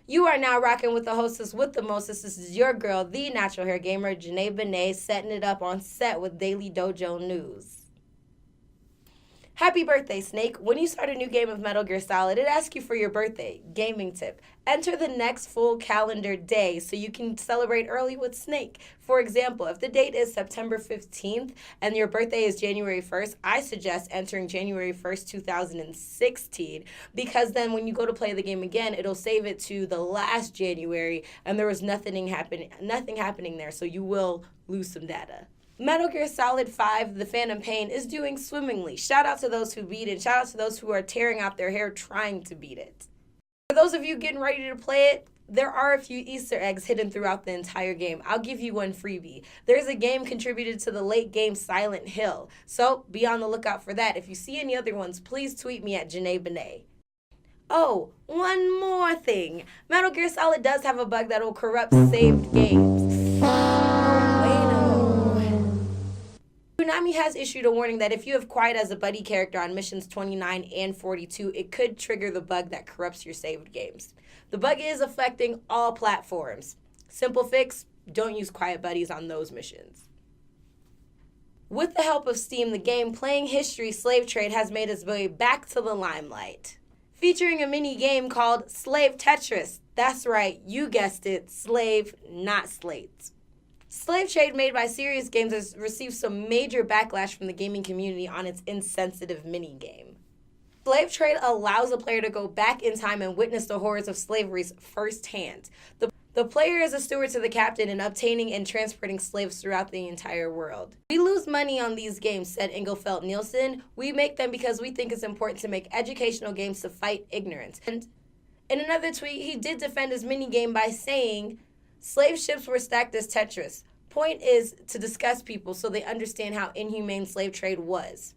You are now rocking with the hostess with the mostest. This is your girl, the natural hair gamer, Junae Benne, setting it up on set with Daily Dojo news. Happy birthday, Snake. When you start a new game of Metal Gear Solid, it asks you for your birthday. Gaming tip. Enter the next full calendar day so you can celebrate early with Snake. For example, if the date is September 15th and your birthday is January 1st, I suggest entering January 1st, 2016, because then when you go to play the game again, it'll save it to the last January and there was nothing happening there, so you will lose some data. Metal Gear Solid 5, The Phantom Pain, is doing swimmingly. Shout out to those who beat it. Shout out to those who are tearing out their hair trying to beat it. For those of you getting ready to play it, there are a few Easter eggs hidden throughout the entire game. I'll give you one freebie. There's a game contributed to the late game Silent Hill, so be on the lookout for that. If you see any other ones, please tweet me at Junae Benne. Oh, one more thing. Metal Gear Solid does have a bug that will corrupt saved games. Konami has issued a warning that if you have quiet as a buddy character on missions 29 and 42, it could trigger the bug that corrupts your saved games. The bug is affecting all platforms. Simple fix, don't use quiet buddies on those missions. With the help of Steam, the game Playing History Slave Trade has made its way back to the limelight. Featuring a mini game called Slave Tetris. That's right, you guessed it, slave, not slates. Slave Trade, made by Serious Games, has received some major backlash from the gaming community on its insensitive minigame. Slave Trade allows a player to go back in time and witness the horrors of slavery firsthand. The player is a steward to the captain in obtaining and transporting slaves throughout the entire world. We lose money on these games, said Engelfeld Nielsen. We make them because we think it's important to make educational games to fight ignorance. And in another tweet, he did defend his minigame by saying, slave ships were stacked as Tetris. Point is to disgust people so they understand how inhumane slave trade was.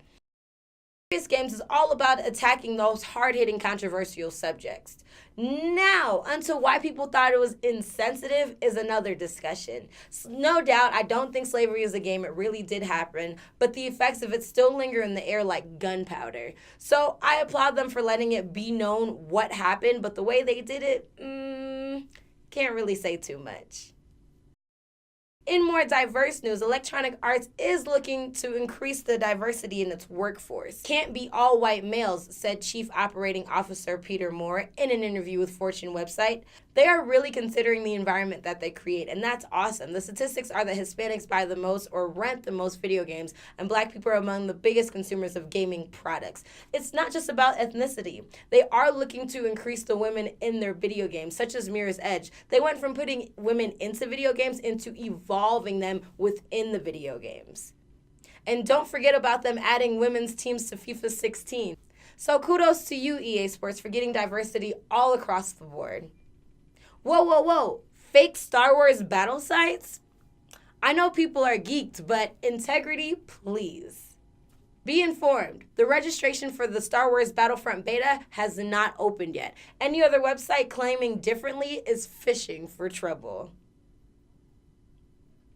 Serious Games is all about attacking those hard-hitting controversial subjects. Now, onto why people thought it was insensitive is another discussion. No doubt, I don't think slavery is a game. It really did happen, but the effects of it still linger in the air like gunpowder. So I applaud them for letting it be known what happened, but the way they did it, can't really say too much. In more diverse news, Electronic Arts is looking to increase the diversity in its workforce. Can't be all white males, said Chief Operating Officer Peter Moore in an interview with Fortune website. They are really considering the environment that they create, and that's awesome. The statistics are that Hispanics buy the most or rent the most video games, and Black people are among the biggest consumers of gaming products. It's not just about ethnicity. They are looking to increase the women in their video games, such as Mirror's Edge. They went from putting women into video games into evolving them within the video games. And don't forget about them adding women's teams to FIFA 16. So kudos to you, EA Sports, for getting diversity all across the board. Whoa. Fake Star Wars battle sites? I know people are geeked, but integrity, please. Be informed. The registration for the Star Wars Battlefront beta has not opened yet. Any other website claiming differently is fishing for trouble.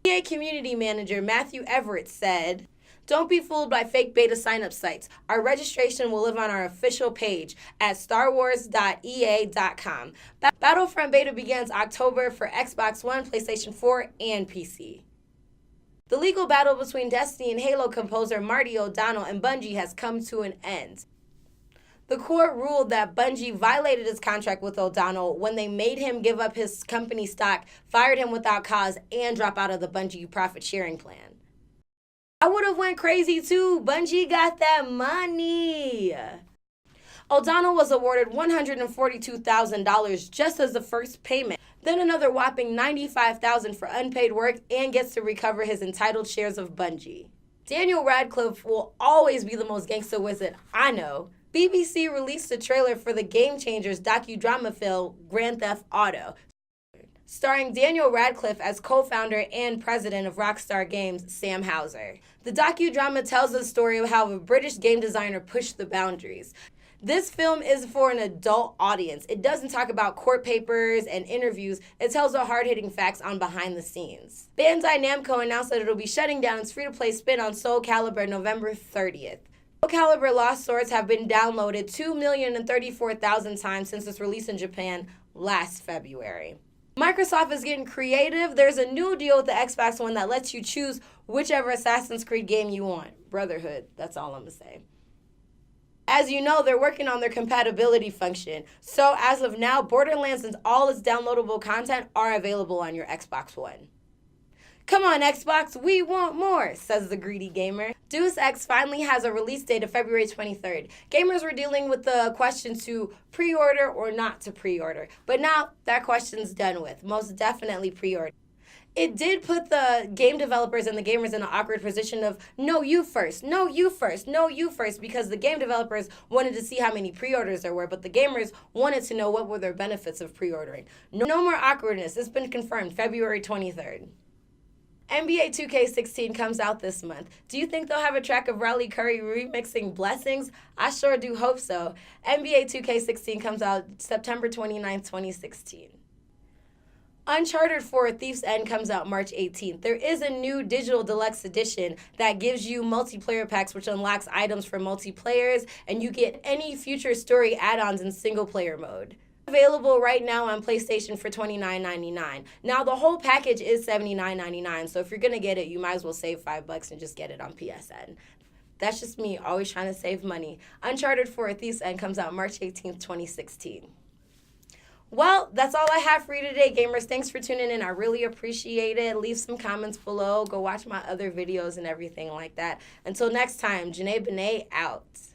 EA Community Manager Matthew Everett said, "Don't be fooled by fake beta sign-up sites. Our registration will live on our official page at starwars.ea.com. Battlefront beta begins October for Xbox One, PlayStation 4, and PC." The legal battle between Destiny and Halo composer Marty O'Donnell and Bungie has come to an end. The court ruled that Bungie violated his contract with O'Donnell when they made him give up his company stock, fired him without cause, and drop out of the Bungie profit-sharing plan. I would have went crazy too. Bungie got that money. O'Donnell was awarded $142,000 just as the first payment, then another whopping $95,000 for unpaid work, and gets to recover his entitled shares of Bungie. Daniel Radcliffe will always be the most gangster wizard I know. BBC released a trailer for the Game Changers docudrama film Grand Theft Auto, starring Daniel Radcliffe as co-founder and president of Rockstar Games, Sam Houser. The docudrama tells the story of how a British game designer pushed the boundaries. This film is for an adult audience. It doesn't talk about court papers and interviews. It tells the hard-hitting facts on behind the scenes. Bandai Namco announced that it'll be shutting down its free-to-play spin on Soul Calibur November 30th. Soul Calibur Lost Swords have been downloaded 2,034,000 times since its release in Japan last February. Microsoft is getting creative. There's a new deal with the Xbox One that lets you choose whichever Assassin's Creed game you want. Brotherhood, that's all I'm going to say. As you know, they're working on their compatibility function. So as of now, Borderlands and all its downloadable content are available on your Xbox One. Come on, Xbox, we want more, says the greedy gamer. Deus Ex finally has a release date of February 23rd. Gamers were dealing with the question to pre-order or not to pre-order. But now that question's done with. Most definitely pre-order. It did put the game developers and the gamers in an awkward position of no, you first, no, you first, no, you first, because the game developers wanted to see how many pre-orders there were, but the gamers wanted to know what were their benefits of pre-ordering. No more awkwardness. It's been confirmed, February 23rd. NBA 2K16 comes out this month. Do you think they'll have a track of Riley Curry remixing Blessings? I sure do hope so. NBA 2K16 comes out September 29, 2016. Uncharted 4: Thief's End comes out March 18th. There is a new digital deluxe edition that gives you multiplayer packs, which unlocks items for multiplayers, and you get any future story add-ons in single-player mode. Available right now on PlayStation for $29.99. Now, the whole package is $79.99, so if you're going to get it, you might as well save $5 and just get it on PSN. That's just me, always trying to save money. Uncharted 4: Thief's End comes out March 18th, 2016. Well, that's all I have for you today, gamers. Thanks for tuning in. I really appreciate it. Leave some comments below. Go watch my other videos and everything like that. Until next time, Junae Benne out.